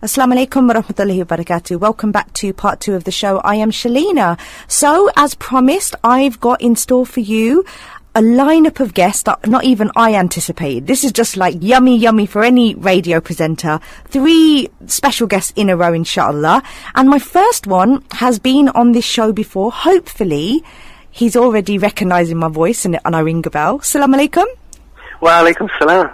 Assalamu alaikum wa rahmatullahi wa barakatuh. Welcome back to part 2 of the show. I am Shalina. So, as promised, I've got in store for you a lineup of guests that not even I anticipated. This is just like yummy for any radio presenter. 3 special guests in a row, inshallah. And my first one has been on this show before. Hopefully, he's already recognising my voice and I ring a bell. Assalamu alaikum. Wa alaikum salam.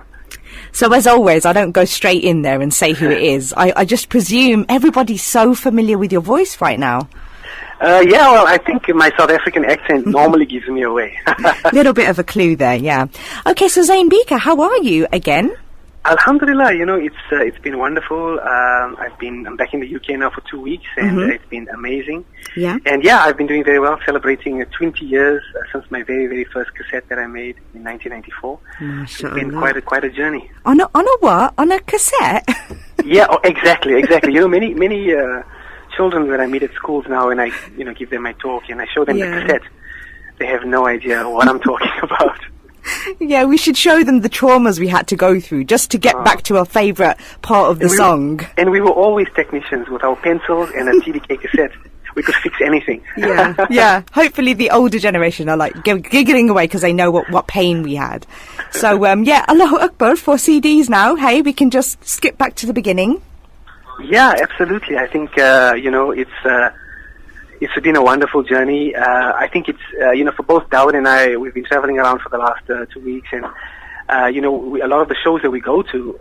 So as always, I don't go straight in there and say who it is. I just presume everybody's so familiar with your voice right now. Yeah, well, I think my South African accent normally gives me away. Little bit of a clue there, yeah. Okay, so Zain Bhikha, how are you again? Alhamdulillah, it's been wonderful. I'm back in the UK now for 2 weeks, and it's been amazing. Yeah. And yeah, I've been doing very well, celebrating 20 years since my very first cassette that I made in 1994. It's been quite a journey. On a what? On a cassette? Yeah, exactly. Many children that I meet at schools now, and I give them my talk and I show them the cassette, they have no idea what I'm talking about. Yeah, we should show them the traumas we had to go through just to get back to our favourite part of the song. And we were always technicians with our pencils and a TDK cassette. We could fix anything. Yeah. Hopefully the older generation are like giggling away because they know what pain we had. So, Allahu Akbar for CDs now. Hey, we can just skip back to the beginning. Yeah, absolutely. I think, it's been a wonderful journey. I think it's, for both Dawud and I, we've been traveling around for the last 2 weeks, and, a lot of the shows that we go to,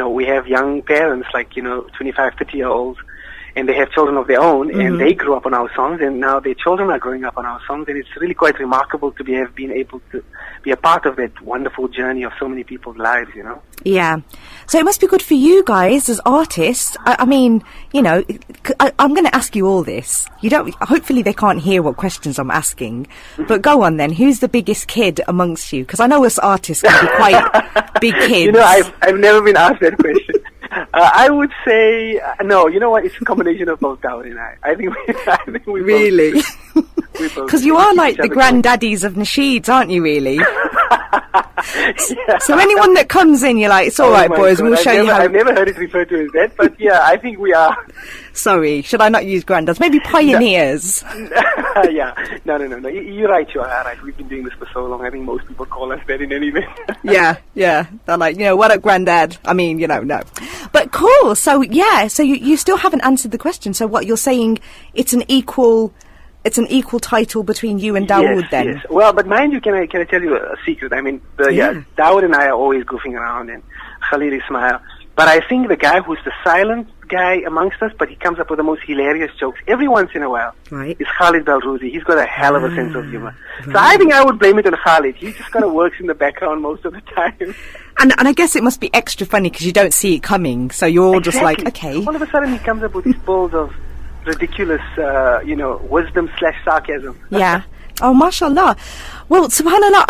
we have young parents, like, 25, 30-year-olds, and they have children of their own, and they grew up on our songs, and now their children are growing up on our songs, and it's really quite remarkable to have been able to be a part of that wonderful journey of so many people's lives, Yeah. So it must be good for you guys as artists. I mean, I'm going to ask you all this. Hopefully they can't hear what questions I'm asking, but go on then. Who's the biggest kid amongst you? Because I know us artists can be quite big kids. I've never been asked that question. I would say no. You know what? It's a combination of both Dawud and I. I think we really. Because you are like the granddaddies of Nasheeds, aren't you? Really. So anyone that comes in, you're like, it's all right, boys. God. We'll show you how. I've never heard it referred to as that, but yeah, I think we are. Sorry, should I not use granddads? Maybe pioneers. Yeah, no. You're right. You are right. We've been doing this for so long. I think most people call us that in any event. Yeah. They're like, what up, granddad? I mean, no. But cool. So you still haven't answered the question. So what you're saying? It's an equal title between you and Dawud, then. Yes. Well, but mind you, can I tell you a secret? I mean, Dawud and I are always goofing around, and Khalil Ismail. But I think the guy who's the silent guy amongst us, but he comes up with the most hilarious jokes every once in a while, is Khalid Balrouzi. He's got a hell of a sense of humor. Right. So I think I would blame it on Khalid. He just kind of works in the background most of the time. And I guess it must be extra funny because you don't see it coming, so you're all just like, okay. All of a sudden he comes up with these balls of ridiculous, wisdom / sarcasm. Yeah. Oh, mashallah. Well, subhanallah,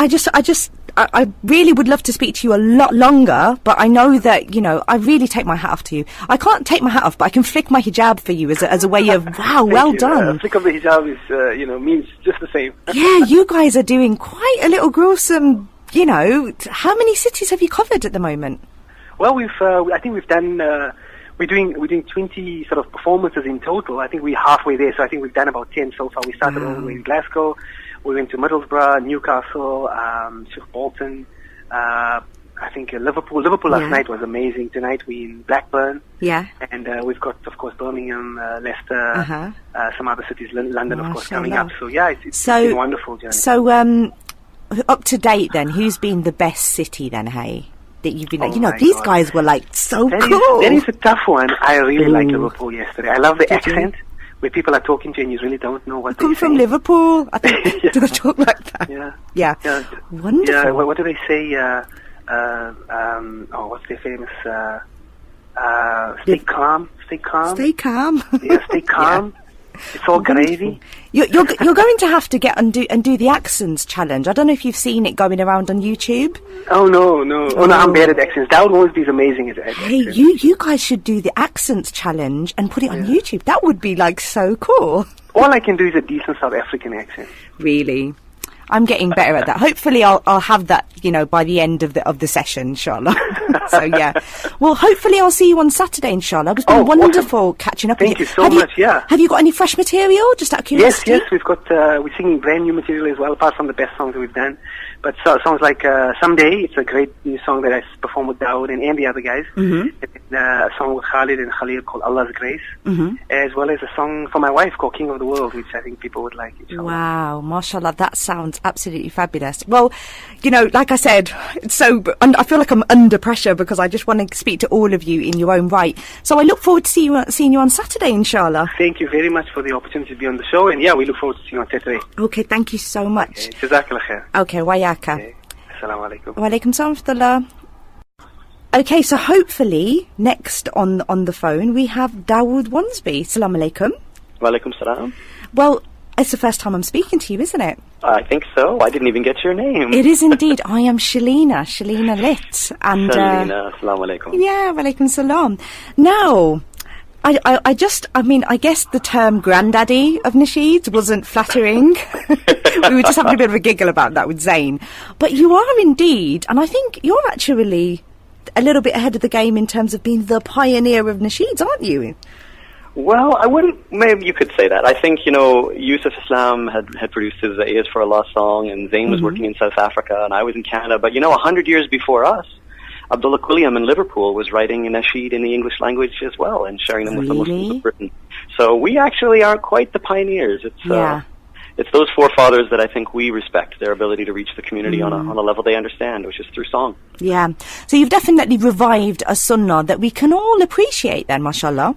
I really would love to speak to you a lot longer, but I know that, I really take my hat off to you. I can't take my hat off, but I can flick my hijab for you as a way of, wow, well done. Flick of the hijab is, means just the same. Yeah, you guys are doing quite a little gruesome, how many cities have you covered at the moment? Well, I think we've done, we're doing 20 sort of performances in total. I think we're halfway there, so I think we've done about 10 so far. We started all the way in Glasgow. We went to Middlesbrough, Newcastle, Bolton, I think Liverpool. Liverpool last night was amazing. Tonight we're in Blackburn. Yeah. And we've got, of course, Birmingham, Leicester, some other cities, London, of course, coming up. So, yeah, it's been a wonderful journey. So, up to date then, who's been the best city then, hey? That you've been these guys were like so cool. That is a tough one. I really liked Liverpool yesterday. I love the accent. Where people are talking to you and you really don't know what they're saying. Come from Liverpool. I think, do they talk like that? Yeah. Wonderful. Yeah, what do they say? What's their famous, stay calm. Stay calm. Yeah, stay calm. Yeah. It's all gravy. You're going to have to get and do the accents challenge. I don't know if you've seen it going around on YouTube. Oh no! I'm bad at accents. Dawud Wharnsby is amazing at accents. Hey, you guys should do the accents challenge and put it on YouTube. That would be like so cool. All I can do is a decent South African accent. Really? I'm getting better at that. Hopefully I'll have that, by the end of the session, inshallah. So yeah, well, hopefully I'll see you on Saturday, inshallah. It's been wonderful catching up. Thank you so much. Yeah. Have you got any fresh material? Just out of curiosity. Yes. We've got we're singing brand new material as well, apart from the best songs that we've done. But songs like Someday, it's a great new song that I performed with Dawud and the other guys. Mm-hmm. And, a song with Khalid and Khalil called Allah's Grace, as well as a song for my wife called King of the World, which I think people would like. Inshallah. Wow, mashallah, that sounds absolutely fabulous. Well, you know, like I said, I feel like I'm under pressure because I just want to speak to all of you in your own right. So I look forward to seeing you on Saturday, inshallah. Thank you very much for the opportunity to be on the show, and yeah, we look forward to seeing you on Saturday. Okay, thank you so much. Jazakallah khair. Okay, wayaka. Okay. Assalamu alaikum. Wa alaikum salam wa rahmatullah. Okay, so hopefully next on the phone we have Dawud Wharnsby. Assalamu alaikum. Wa alaikum salam. Well, it's the first time I'm speaking to you, isn't it? I think so. I didn't even get your name. It is indeed. I am Shalina Litt. And, Shalina, assalamu alaikum. Yeah, wa alaikum salam. Now, I guess the term granddaddy of Nasheed wasn't flattering. We were just having a bit of a giggle about that with Zayn. But you are indeed, and I think you're actually a little bit ahead of the game in terms of being the pioneer of Nasheeds, aren't you? Well, I wouldn't, maybe you could say that. I think, Yusuf Islam had produced his Is for Allah song, and Zayn was working in South Africa, and I was in Canada. But, 100 years before us, Abdullah Quilliam in Liverpool was writing a Nasheed in the English language as well and sharing them with the Muslims of Britain. So we actually aren't quite the pioneers. It's those forefathers that I think we respect, their ability to reach the community on a level they understand, which is through song. Yeah. So you've definitely revived a sunnah that we can all appreciate then, mashallah.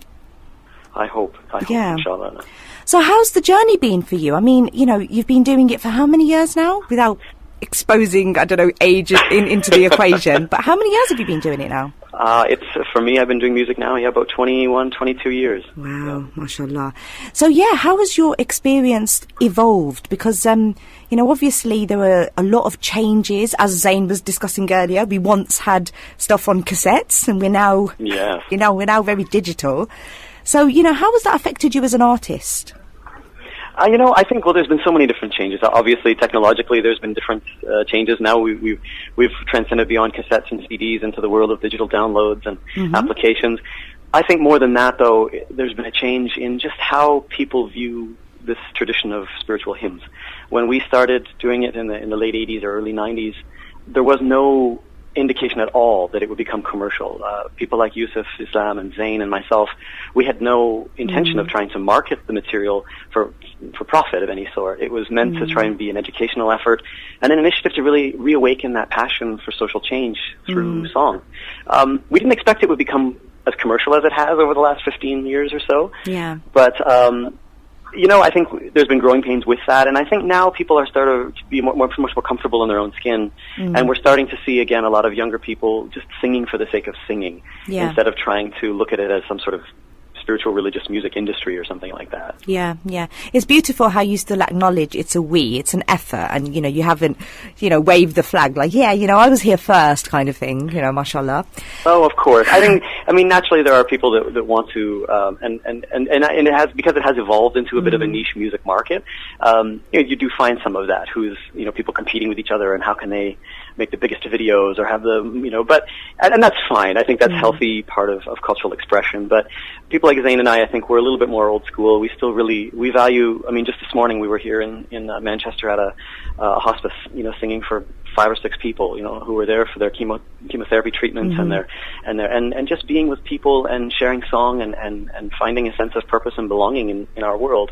I hope, inshallah. So how's the journey been for you? I mean, you've been doing it for how many years now? Without exposing, age into the equation. But how many years have you been doing it now? For me, I've been doing music now, about 21, 22 years. Wow, mashallah. So how has your experience evolved? Because, obviously there were a lot of changes, as Zayn was discussing earlier. We once had stuff on cassettes, and we're now, we're now very digital. So, how has that affected you as an artist? I think, there's been so many different changes. Obviously, technologically, there's been different changes. Now we've transcended beyond cassettes and CDs into the world of digital downloads and applications. I think more than that, though, there's been a change in just how people view this tradition of spiritual hymns. When we started doing it in the late 80s or early 90s, there was no indication at all that it would become commercial. People like Yusuf Islam and Zayn and myself, we had no intention of trying to market the material for profit of any sort. It was meant to try and be an educational effort and an initiative to really reawaken that passion for social change through song. We didn't expect it would become as commercial as it has over the last 15 years or so. Yeah. But I think there's been growing pains with that, and I think now people are starting to be much more comfortable in their own skin, and we're starting to see again a lot of younger people just singing for the sake of singing, instead of trying to look at it as some sort of spiritual religious music industry or something like that. Yeah. It's beautiful how you still acknowledge it's it's an effort, and you haven't waved the flag like I was here first kind of thing, mashallah. Oh, of course. I mean naturally there are people that want to and it has, because it has evolved into a bit of a niche music market, you do find some of that who's people competing with each other and how can they make the biggest videos or have the but and that's fine. I think that's healthy part of cultural expression, but people like Zayn and I think we're a little bit more old school. We still we value. I mean, just this morning we were here in Manchester at a hospice, singing for 5 or 6 people, who were there for their chemotherapy treatments and just being with people and sharing song and finding a sense of purpose and belonging in our world,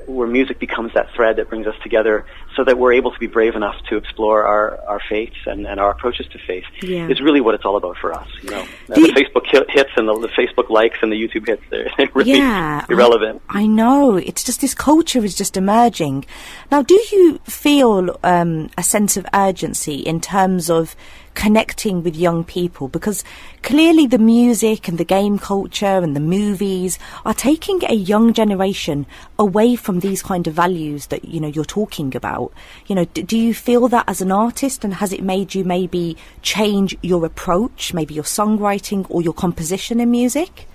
where music becomes that thread that brings us together so that we're able to be brave enough to explore our faiths and our approaches to faith is really what it's all about for us. The Facebook hits and the Facebook likes and the YouTube hits, they're really irrelevant. I know. It's just this culture is just emerging. Now, do you feel a sense of urgency in terms of connecting with young people? Because clearly the music and the game culture and the movies are taking a young generation away from these kind of values that you're talking about. Do you feel that as an artist, and has it made you maybe change your approach, maybe your songwriting or your composition in music?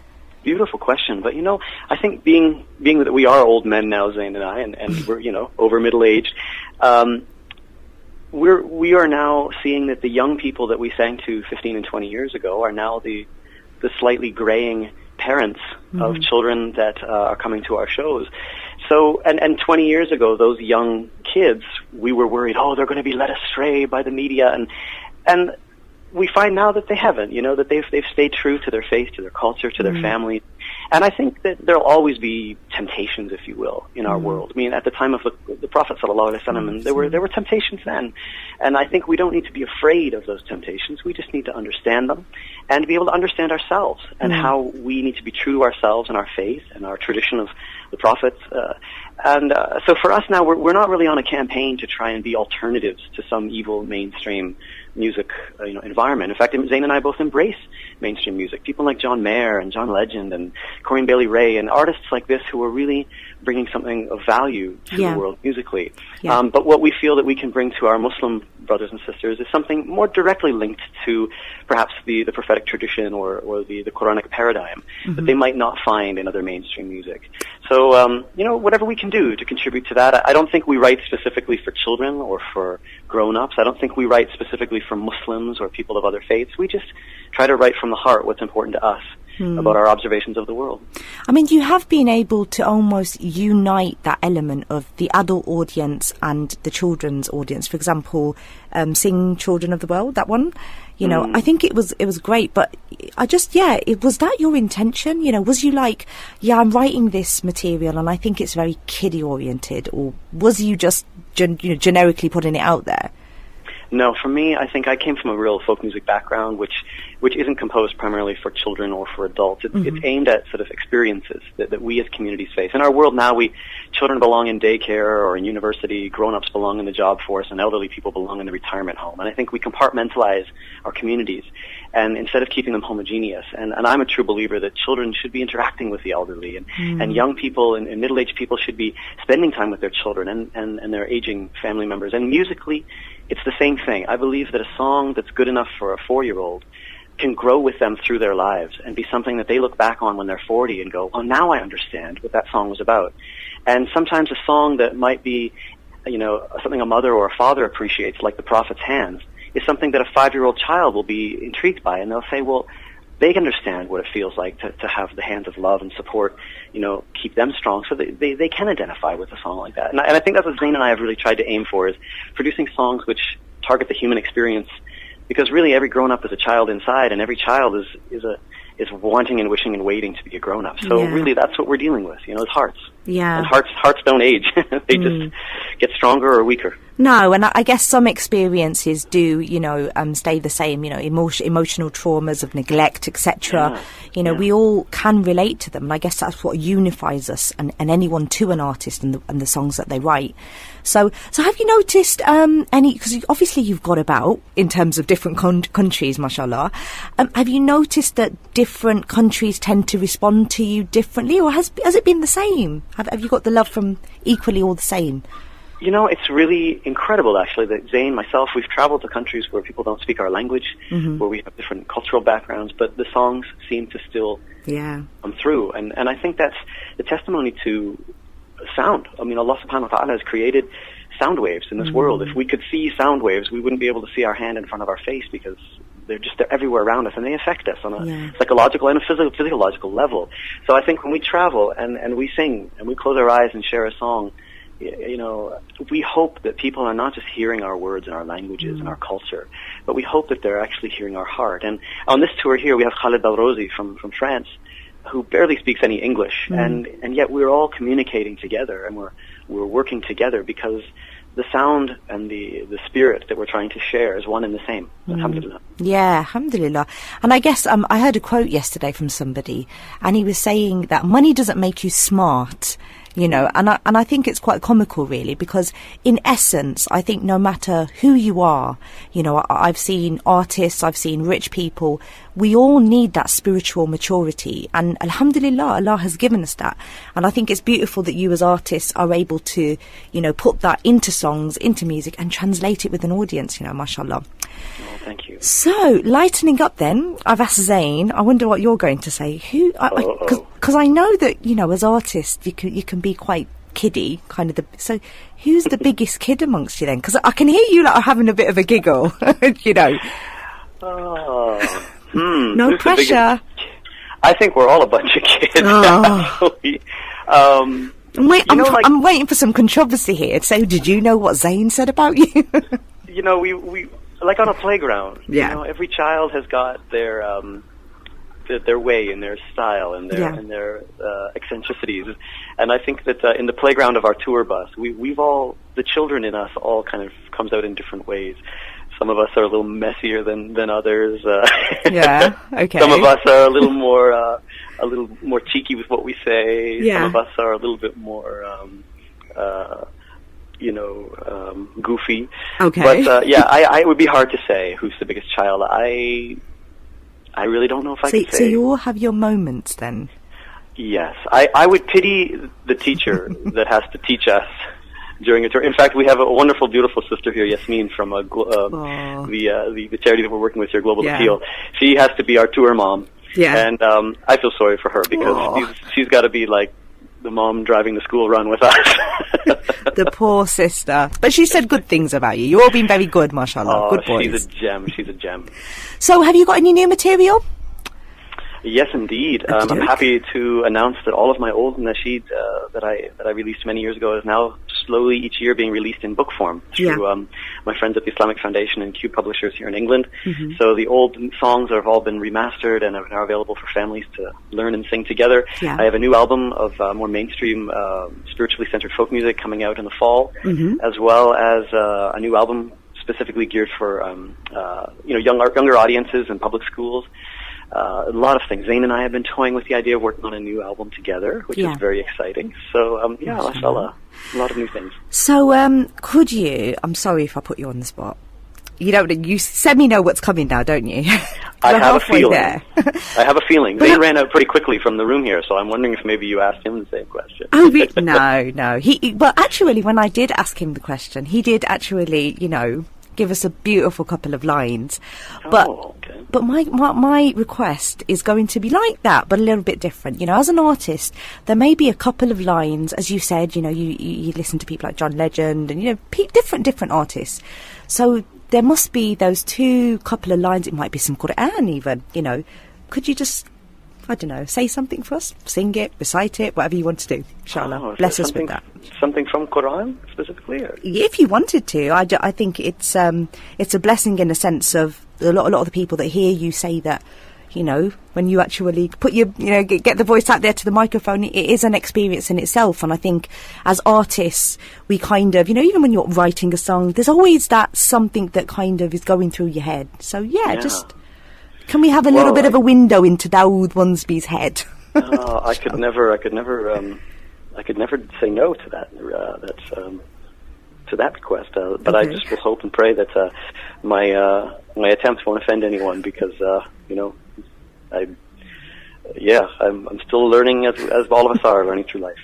Beautiful question, but I think being that we are old men now, Zayn and I, and we're over middle aged, we are now seeing that the young people that we sang to 15 and 20 years ago are now the slightly graying parents of children that are coming to our shows. So, and 20 years ago, those young kids, we were worried, they're going to be led astray by the media, and we find now that they haven't, that they've stayed true to their faith, to their culture, to their family. And I think that there'll always be temptations, if you will, in our world. I mean, at the time of the Prophet ﷺ, there were temptations then. And I think we don't need to be afraid of those temptations. We just need to understand them and be able to understand ourselves and how we need to be true to ourselves and our faith and our tradition of the prophets. So for us now, we're not really on a campaign to try and be alternatives to some evil mainstream music environment. In fact, Zayn and I both embrace mainstream music. People like John Mayer and John Legend and Corinne Bailey Rae and artists like this who are really bringing something of value to the world musically. Yeah. But what we feel that we can bring to our Muslim brothers and sisters is something more directly linked to perhaps the prophetic tradition or the Quranic paradigm that they might not find in other mainstream music. So, whatever we can do to contribute to that. I don't think we write specifically for children or for grown-ups. I don't think we write specifically for Muslims or people of other faiths. We just try to write from the heart what's important to us about our observations of the world. I mean, you have been able to almost unite that element of the adult audience and the children's audience. For example, Sing Children of the World, that one. I think it was great, but was that your intention? Was you like, I'm writing this material and I think it's very kiddie oriented, or was you just generically putting it out there? No, for me, I think I came from a real folk music background, which isn't composed primarily for children or for adults. It's aimed at sort of experiences that we as communities face. In our world now, children belong in daycare or in university, grown-ups belong in the job force, and elderly people belong in the retirement home. And I think we compartmentalize our communities, and instead of keeping them homogeneous. And I'm a true believer that children should be interacting with the elderly, and young people and middle-aged people should be spending time with their children and their aging family members. And musically, it's the same thing. I believe that a song that's good enough for a 4-year-old can grow with them through their lives and be something that they look back on when they're 40 and go, now I understand what that song was about. And sometimes a song that might be, something a mother or a father appreciates, like The Prophet's Hands, is something that a 5-year-old child will be intrigued by, and they'll say, well, they understand what it feels like to have the hands of love and support, keep them strong, so they can identify with a song like that. And I think that's what Zayn and I have really tried to aim for, is producing songs which target the human experience, because really every grown-up is a child inside, and every child is wanting and wishing and waiting to be a grown-up. So really that's what we're dealing with, is hearts. Yeah. And hearts don't age. They just get stronger or weaker. No, and I guess some experiences do, stay the same, emotional traumas of neglect, etc. We all can relate to them, and I guess that's what unifies us and anyone to an artist and the songs that they write. So have you noticed any, because obviously you've got about in terms of different countries, mashallah, have you noticed that different countries tend to respond to you differently, or has it been the same? Have you got the love from equally all the same? It's really incredible, actually, that Zayn, myself, we've traveled to countries where people don't speak our language, where we have different cultural backgrounds, but the songs seem to still come through. And I think that's the testimony to sound. I mean, Allah subhanahu wa ta'ala has created sound waves in this world. If we could see sound waves, we wouldn't be able to see our hand in front of our face, because they're everywhere around us, and they affect us on a psychological and a physiological level. So I think when we travel and we sing and we close our eyes and share a song, we hope that people are not just hearing our words and our languages and our culture, but we hope that they're actually hearing our heart. And on this tour here, we have Khalid Al-Rozi from France, who barely speaks any English, and yet we're all communicating together, and we're working together because the sound and the spirit that we're trying to share is one and the same. Alhamdulillah. Yeah, alhamdulillah. And I guess I heard a quote yesterday from somebody, and he was saying that money doesn't make you smart, and I think it's quite comical, really, because in essence, I think no matter who you are, I've seen artists, I've seen rich people, we all need that spiritual maturity, and alhamdulillah, Allah has given us that. And I think it's beautiful that you as artists are able to, put that into songs, into music, and translate it with an audience, mashallah. Oh, thank you. So, lightening up then, I've asked Zayn, I wonder what you're going to say. Because I know that, as artists, you can be quite kiddie, kind of so who's the biggest kid amongst you then? Because I can hear you like having a bit of a giggle, you know. No pressure. I think we're all a bunch of kids. Actually. I'm waiting for some controversy here. So, did you know what Zayn said about you? You know, we like on a playground. Yeah. You know, every child has got their way and their style and their eccentricities. And I think that in the playground of our tour bus, we've all, the children in us all kind of comes out in different ways. Some of us are a little messier than others. Yeah, okay. Some of us are a little more cheeky with what we say. Yeah. Some of us are a little bit more, goofy. Okay. But it would be hard to say who's the biggest child. I really don't know if I can say. So you all have your moments then? Yes. I would pity the teacher that has to teach us during a tour. In fact, we have a wonderful, beautiful sister here, Yasmin, from the charity that we're working with here, Global Appeal. She has to be our tour mom. Yeah. And I feel sorry for her because she's got to be like the mom driving the school run with us. The poor sister. But she said good things about you. You've all been very good, mashallah. Good boys. She's a gem. She's a gem. So have you got any new material? Yes, indeed. I'm happy to announce that all of my old Nasheed that I released many years ago is now slowly each year being released in book form through my friends at the Islamic Foundation and Q Publishers here in England. Mm-hmm. So the old songs have all been remastered and are now available for families to learn and sing together. Yeah. I have a new album of more mainstream, spiritually centered folk music coming out in the fall, as well as a new album specifically geared for younger audiences and public schools. A lot of things. Zayn and I have been toying with the idea of working on a new album together, which is very exciting. So, mashallah, a lot of new things. So, could you, I'm sorry if I put you on the spot. You said me know what's coming now, don't you? I have a feeling. I have a feeling. Zayn ran out pretty quickly from the room here, so I'm wondering if maybe you asked him the same question. Oh, no. Well, actually, when I did ask him the question, he did actually, give us a beautiful couple of lines. But my request is going to be like that, but a little bit different. As an artist, there may be a couple of lines, as you said, you listen to people like John Legend and, different artists. So there must be those couple of lines. It might be some Quran even, Could you just, I don't know, say something for us? Sing it, recite it, whatever you want to do. Inshallah. Bless us with that. Something from Quran specifically? Or? If you wanted to. I think it's a blessing in a sense of a lot of the people that hear you say that, when you actually put your, get the voice out there to the microphone, it is an experience in itself. And I think as artists, we kind of, even when you're writing a song, there's always that something that kind of is going through your head. So just, can we have a little bit of a window into Dawud Wharnsby's head? I could never say no to that. To that request, but I just will hope and pray that my attempts won't offend anyone because I'm still learning as all of us are learning through life.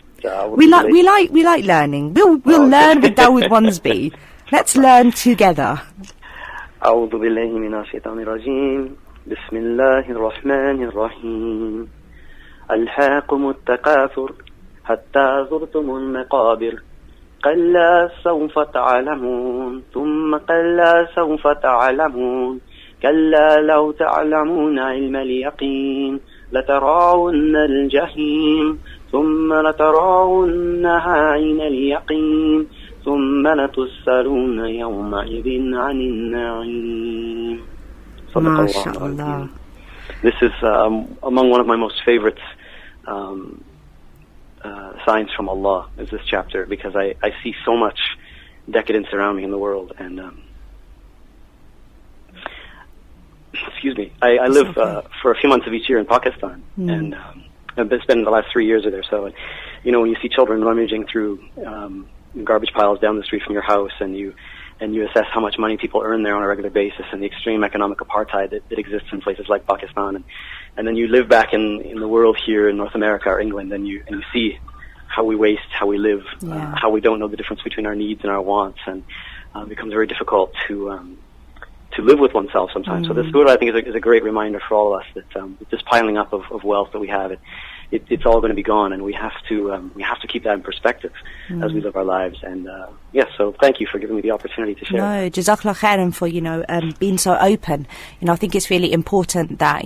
We like learning. We'll learn with Dawud Wharnsby. Let's learn together. أعوذ بالله من الشيطان الرجيم بسم الله الرحمن الرحيم ألهاكم التكاثر حتى زرتم المقابر كلا سوف تعلمون ثم كلا سوف تعلمون كلا لو تعلمون علم اليقين لترون الجحيم ثم لترونها عين اليقين ثم لتسألون يومئذ عن النعيم. MashaAllah. This is among one of my most favorites signs from Allah is this chapter because I see so much decadence around me in the world and excuse me, I live for a few months of each year in Pakistan and I've been spending the last 3 years there. So, when you see children rummaging through garbage piles down the street from your house and you assess how much money people earn there on a regular basis and the extreme economic apartheid that exists in places like Pakistan and then you live back in the world here in North America or England and you see how we waste, how we live, how we don't know the difference between our needs and our wants and it becomes very difficult to live with oneself sometimes. So the surah, I think, is a great reminder for all of us that this piling up of wealth that we have, it's all going to be gone, and we have to keep that in perspective as we live our lives. And so thank you for giving me the opportunity to share. No, Jazakallah khairan for being so open. I think it's really important that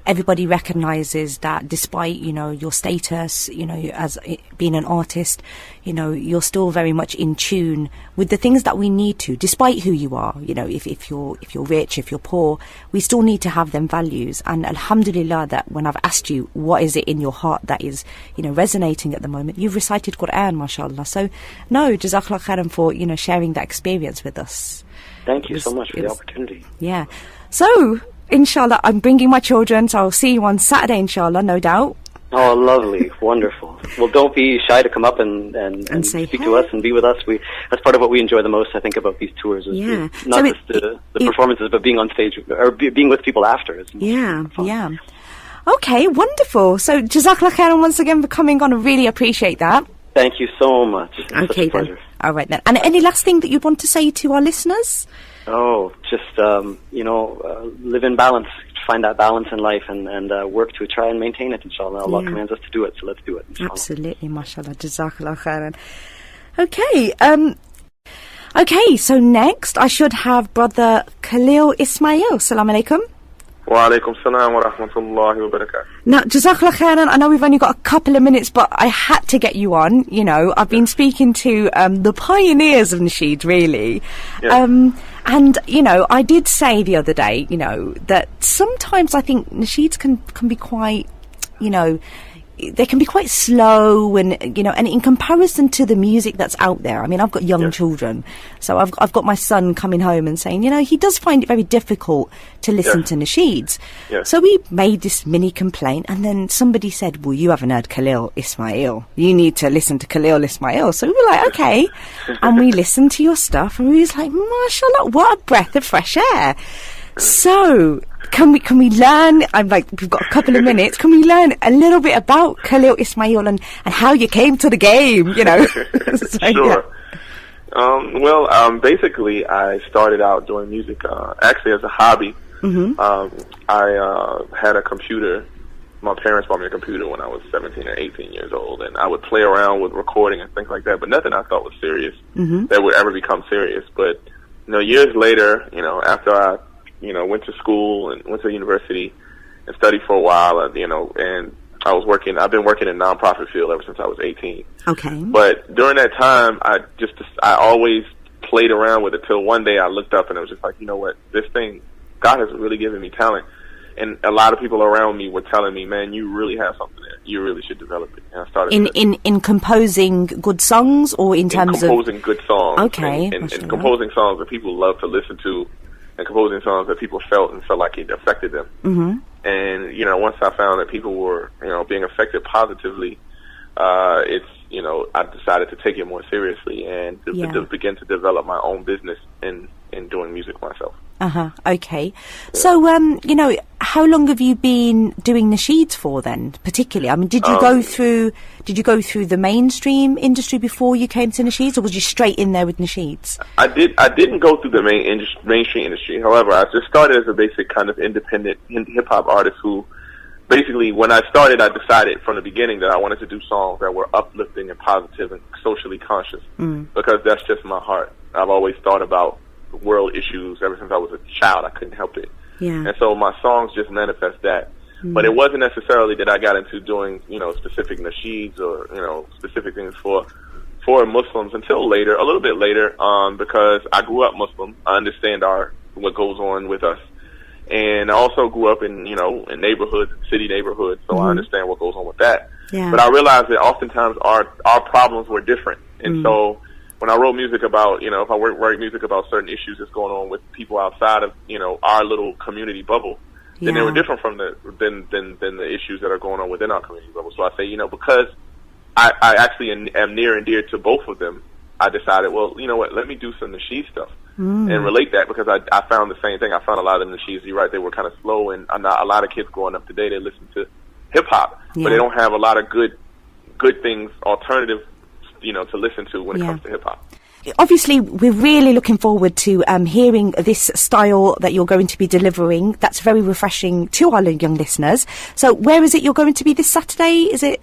everybody recognizes that despite your status, as being an artist, you're still very much in tune with the things that we need to, despite who you are. If you're rich, if you're poor, we still need to have them values. And alhamdulillah, that when I've asked you what is it in your heart that is resonating at the moment, you've recited Quran, mashallah. So no, Jazakallah khairan for sharing that experience with us. Thank you so much for the opportunity. Yeah. So inshallah, I'm bringing my children, so I'll see you on Saturday, inshallah, no doubt. Oh, lovely. Wonderful. Well, don't be shy to come up and speak to us and be with us. That's part of what we enjoy the most, I think, about these tours. Is not just the performances, but being on stage, or being with people after. Yeah. Okay, wonderful. So, Jazakallah khairan once again for coming on. I really appreciate that. Thank you so much. It's okay, such a pleasure. Then. All right, then. And any last thing that you want to say to our listeners? Oh, just, live in balance, find that balance in life and work to try and maintain it, inshallah. Allah commands us to do it, so let's do it, inshallah. Absolutely, mashallah, jazakallah khairan. Okay, so next I should have Brother Khalil Ismail. Assalamu alaikum. Wa alaikum salam wa rahmatullahi wa barakatuh. Now, jazakallah khairan, I know we've only got a couple of minutes, but I had to get you on. I've been speaking to the pioneers of Nasheed, really. Yeah. And, I did say the other day, that sometimes I think Nasheeds can be quite, they can be quite slow and in comparison to the music that's out there. I mean, I've got young children, so I've got my son coming home and saying, he does find it very difficult to listen to Nasheeds. Yeah. So we made this mini complaint, and then somebody said, well, you haven't heard Khalil Ismail. You need to listen to Khalil Ismail. So we were like, okay. And we listened to your stuff, and we was like, mashallah, what a breath of fresh air. So, can we learn? I'm like, we've got a couple of minutes. Can we learn a little bit about Khalil Ismail and how you came to the game? So, sure. Basically, I started out doing music actually as a hobby. I had a computer. My parents bought me a computer when I was 17 or 18 years old, and I would play around with recording and things like that. But nothing I thought was serious that would ever become serious. But years later, after I went to school and went to university and studied for a while, and I've been working in the nonprofit field ever since I was 18. Okay. But during that time, I always played around with it till one day I looked up and it was just like, what, this thing, God has really given me talent. And a lot of people around me were telling me, man, you really have something there. You really should develop it. And I started in composing good songs, or in terms of composing good songs. Okay. And composing songs that people love to listen to, and composing songs that people felt like it affected them. And once I found that people were being affected positively, I decided to take it more seriously and to begin to develop my own business in doing music myself. Okay. So, how long have you been doing Nasheeds for then, particularly? I mean, did you go through the mainstream industry before you came to Nasheeds, or was you straight in there with Nasheeds? I didn't go through the mainstream industry. However, I just started as a basic kind of independent hip-hop artist who, basically, when I started, I decided from the beginning that I wanted to do songs that were uplifting and positive and socially conscious, because that's just my heart. I've always thought about world issues ever since I was a child. I couldn't help it. Yeah. And so my songs just manifest that. But it wasn't necessarily that I got into doing, specific nasheeds or, specific things for Muslims until later, a little bit later, because I grew up Muslim. I understand what goes on with us. And I also grew up in, in neighborhoods, city neighborhoods, so I understand what goes on with that. Yeah. But I realized that oftentimes our problems were different. And so when I wrote music about, if I write music about certain issues that's going on with people outside of, our little community bubble, then they were different from than the issues that are going on within our community bubble. So I say, because I actually am near and dear to both of them, I decided, well, you know what, let me do some nasheed stuff and relate that, because I found the same thing. I found a lot of the nasheeds, you're right, they were kind of slow, and a lot of kids growing up today, they listen to hip-hop, but they don't have a lot of good things, alternative to listen to when it comes to hip-hop. Obviously, we're really looking forward to hearing this style that you're going to be delivering. That's very refreshing to our young listeners. So where is it you're going to be this Saturday? Is it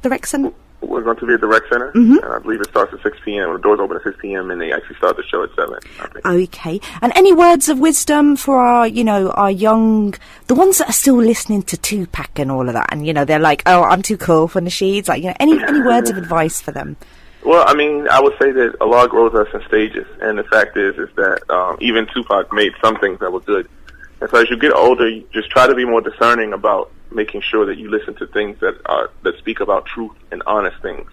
the Rec Centre? We're going to be at the Rec Center, and I believe it starts at 6 p.m. The doors open at 6 p.m. and they actually start the show at 7. I think. Okay. And any words of wisdom for our young, the ones that are still listening to Tupac and all of that, and they're like, oh, I'm too cool for Nasheed. Like, any words of advice for them? Well, I mean, I would say that Allah grows us in stages, and the fact is that even Tupac made some things that were good. And so as you get older, you just try to be more discerning about making sure that you listen to things that speak about truth and honest things,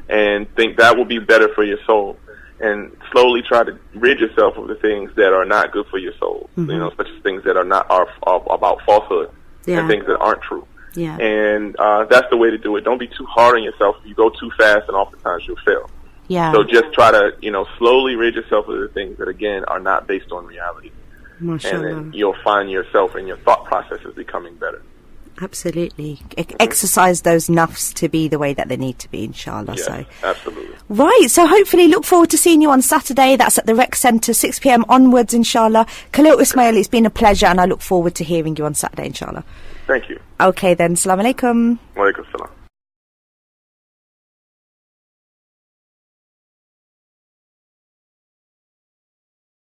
and think that will be better for your soul. And slowly try to rid yourself of the things that are not good for your soul, such as things that are about falsehood and things that aren't true. Yeah. And that's the way to do it. Don't be too hard on yourself. If you go too fast, and oftentimes you'll fail. Yeah. So just try to, slowly rid yourself of the things that, again, are not based on reality. Mashallah. And then you'll find yourself and your thought processes becoming better. Absolutely. Exercise those nafs to be the way that they need to be, inshallah. Yes, so. Absolutely. Right, so hopefully look forward to seeing you on Saturday. That's at the Rec Centre, 6 p.m. onwards, inshallah. Khalil Ismail, it's been a pleasure, and I look forward to hearing you on Saturday, inshallah. Thank you. Okay then, Assalamu alaikum. Wa alaikum salam.